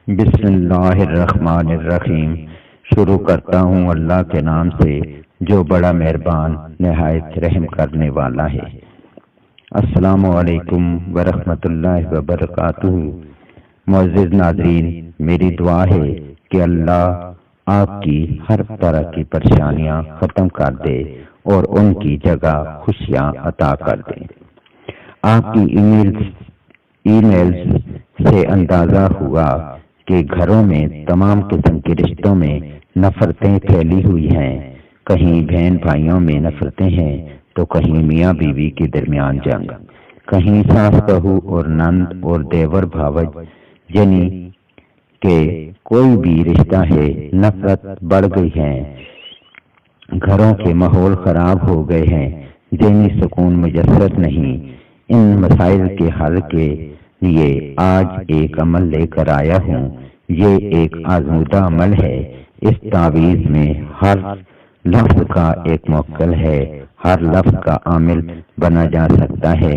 بسم اللہ الرحمن الرحیم۔ شروع کرتا ہوں اللہ کے نام سے جو بڑا مہربان نہایت رحم کرنے والا ہے۔ السلام علیکم ورحمۃ اللہ وبرکاتہ۔ معزز ناظرین، میری دعا ہے کہ اللہ آپ کی ہر طرح کی پریشانیاں ختم کر دے اور ان کی جگہ خوشیاں عطا کر دے۔ آپ کی ای میلز سے اندازہ ہوا کہ گھروں میں تمام قسم کے رشتوں میں نفرتیں پھیلی ہوئی ہیں۔ کہیں بہن بھائیوں میں نفرتیں ہیں تو کہیں میاں بیوی کے درمیان جنگ، کہیں ساس بہو اور نند اور دیور بھاوج، یعنی کہ کوئی بھی رشتہ ہے نفرت بڑھ گئی ہے۔ گھروں کے ماحول خراب ہو گئے ہیں، ذہنی سکون میسر نہیں۔ ان مسائل کے حل کے لیے آج ایک عمل لے کر آیا ہوں۔ یہ ایک آزمودہ عمل ہے۔ اس تعویذ میں ہر لفظ کا ایک موکل ہے، ہر لفظ کا عامل بنا جا سکتا ہے،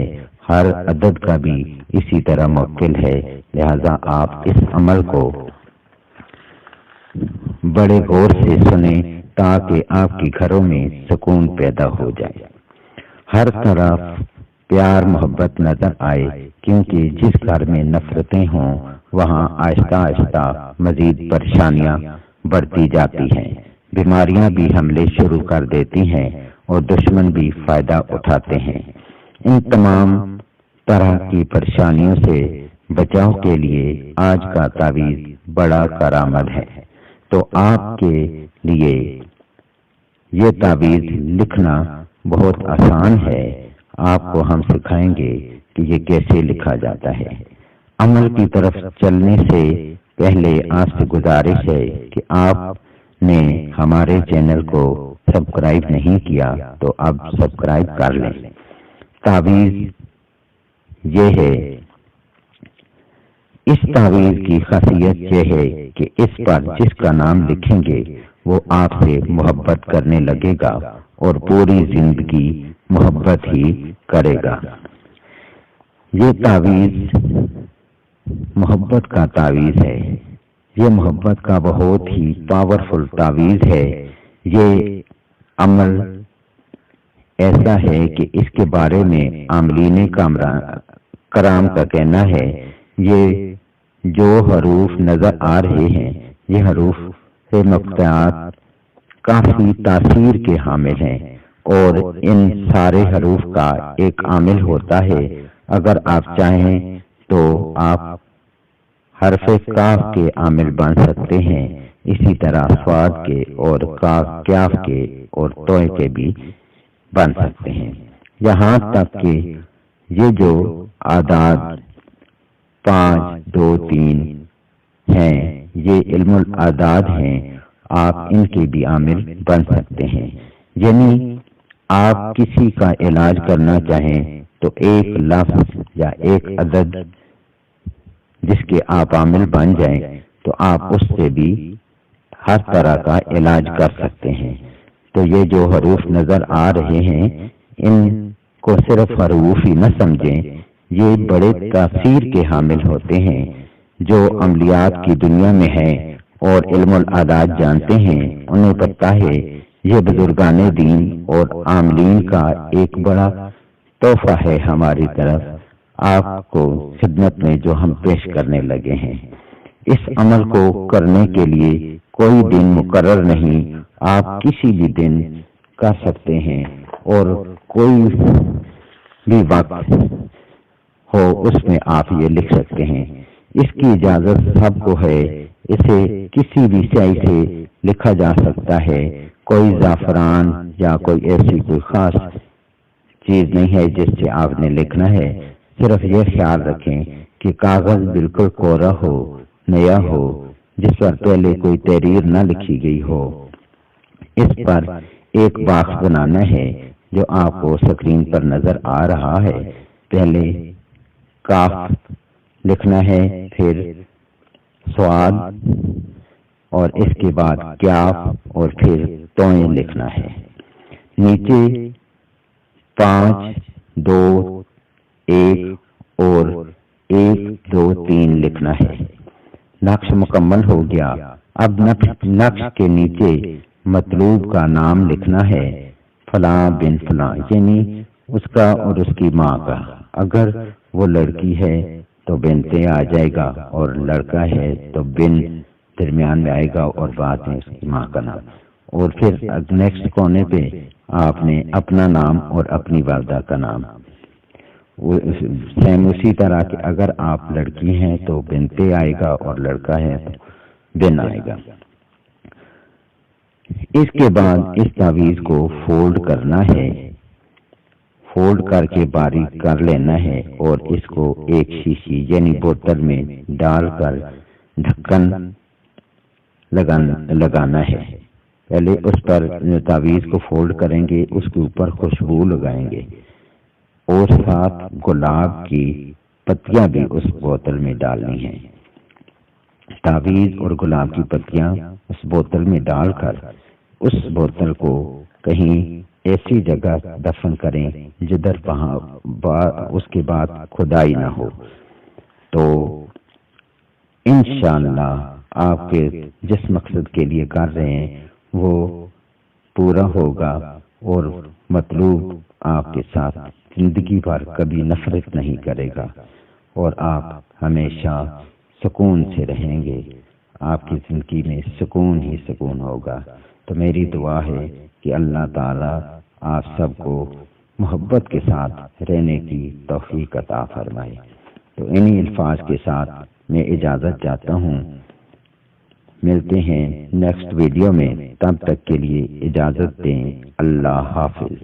ہر عدد کا بھی اسی طرح موکل ہے۔ لہذا آپ اس عمل کو بڑے غور سے سنیں تاکہ آپ کے گھروں میں سکون پیدا ہو جائے، ہر طرف پیار محبت نظر آئے، کیونکہ جس گھر میں نفرتیں ہوں وہاں آہستہ آہستہ مزید پریشانیاں بڑھتی جاتی ہیں، بیماریاں بھی حملے شروع کر دیتی ہیں اور دشمن بھی فائدہ اٹھاتے ہیں۔ ان تمام طرح کی پریشانیوں سے بچاؤ کے لیے آج کا تعویذ بڑا کارآمد ہے۔ تو آپ کے لیے یہ تعویذ لکھنا بہت آسان ہے۔ آپ کو ہم سکھائیں گے کہ یہ کیسے لکھا جاتا ہے۔ عمل کی طرف چلنے سے پہلے آپ سے گزارش ہے کہ آپ نے ہمارے چینل کو سبسکرائب نہیں کیا تو اب سبسکرائب کر لیں۔ تعویذ یہ ہے، اس تعویذ کی خاصیت یہ ہے کہ اس پر جس کا نام لکھیں گے وہ آپ سے محبت کرنے لگے گا اور پوری زندگی محبت ہی کرے گا۔ یہ تعویذ محبت کا تعویذ ہے۔ یہ محبت کا بہت ہی پاورفل تعویذ ہے۔ یہ عمل ایسا ہے کہ اس کے بارے میں عاملین کرام کا کہنا ہے، یہ جو حروف نظر آ رہے ہیں یہ حروف سے مقطعات کافی تاثیر کے حامل ہیں، اور ان سارے حروف کا ایک عامل ہوتا ہے۔ اگر آپ چاہیں تو آپ حرف کاف کے عامل بن سکتے ہیں، اسی طرح صاد کے اور کاف کے اور توئے کے بھی بن سکتے ہیں، یہاں تک کہ یہ جو اعداد 5 2 3 ہیں یہ علم الاعداد ہیں، آپ ان کے بھی عامل بن سکتے ہیں۔ یعنی آپ کسی کا علاج کرنا چاہیں تو ایک لفظ یا ایک عدد جس کے آپ عامل بن جائیں تو آپ اس سے بھی ہر طرح کا علاج کر سکتے ہیں۔ تو یہ جو حروف نظر آ رہے ہیں ان کو صرف حروف ہی نہ سمجھیں، یہ بڑے تاثیر کے حامل ہوتے ہیں۔ جو عملیات کی دنیا میں ہیں اور علم الاعداد جانتے ہیں انہیں پتہ ہے یہ بزرگان دین اور عاملین کا ایک بڑا تحفہ ہے ہماری طرف آپ کو خدمت میں جو ہم پیش کرنے لگے ہیں۔ اس عمل کو کرنے کے لیے کوئی دن مقرر نہیں، آپ کسی بھی دن کر سکتے ہیں اور کوئی بھی وقت ہو اس میں آپ یہ لکھ سکتے ہیں۔ اس کی اجازت سب کو ہے، اسے کسی بھی سیاہی سے لکھا جا سکتا ہے، کوئی زعفران یا کوئی ایسی کوئی خاص چیز نہیں ہے جس سے آپ نے لکھنا ہے۔ صرف یہ خیال رکھیں کہ کاغذ بالکل کوڑا ہو، نیا ہو، جس پر پہلے کوئی تحریر نہ لکھی گئی ہو۔ اس پر ایک باکس بنانا ہے جو آپ کو سکرین پر نظر آ رہا ہے۔ پہلے کاف لکھنا ہے، پھر صاد اور اس کے بعد کاف اور پھر توئیں لکھنا ہے۔ نیچے 5 2 1 اور 1 2 3 لکھنا ہے۔ نقش مکمل ہو گیا۔ اب نقش کے نیچے مطلوب کا نام لکھنا ہے، فلاں بن فلاں، یعنی اس کا اور اس کی ماں کا۔ اگر وہ لڑکی ہے تو بنتے آ جائے گا، اور لڑکا ہے تو بن درمیان میں آئے گا اور بعد میں اس کی ماں کا نام۔ اور پھر نیکسٹ کونے پہ آپ نے اپنا نام اور اپنی والدہ کا نام۔ سیم اسی طرح کہ اگر آپ لڑکی ہیں تو بنتے آئے گا، اور لڑکا ہے تو بن آئے گا۔ اس کے بعد اس تعویذ کو فولڈ کرنا ہے، فولڈ کر کے باریک کر لینا ہے، اور اس کو ایک شیشی یعنی بوتل میں ڈال کر ڈھکن لگانا ہے۔ پہلے اس پر تعویذ کو فولڈ کریں گے، اس کے اوپر خوشبو لگائیں گے، اور ساتھ گلاب کی پتیاں بھی اس بوتل میں ڈالنی ہیں۔ تعویذ اور گلاب کی پتیاں اس بوتل میں ڈال کر اس بوتل کو کہیں ایسی جگہ دفن کریں جدھر اس کے بعد کھدائی نہ ہو، تو انشاءاللہ آپ کے جس مقصد کے لیے کر رہے ہیں وہ پورا ہوگا، اور مطلوب آپ کے ساتھ زندگی بھر کبھی نفرت نہیں کرے گا، اور آپ ہمیشہ سکون سے رہیں گے۔ آپ کی زندگی میں سکون ہی سکون ہوگا۔ تو میری دعا ہے کہ اللہ تعالی آپ سب کو محبت کے ساتھ رہنے کی توفیق عطا فرمائے۔ تو انہی الفاظ کے ساتھ میں اجازت چاہتا ہوں، ملتے ہیں نیکسٹ ویڈیو میں، تب تک کے لیے اجازت دیں، اللہ حافظ۔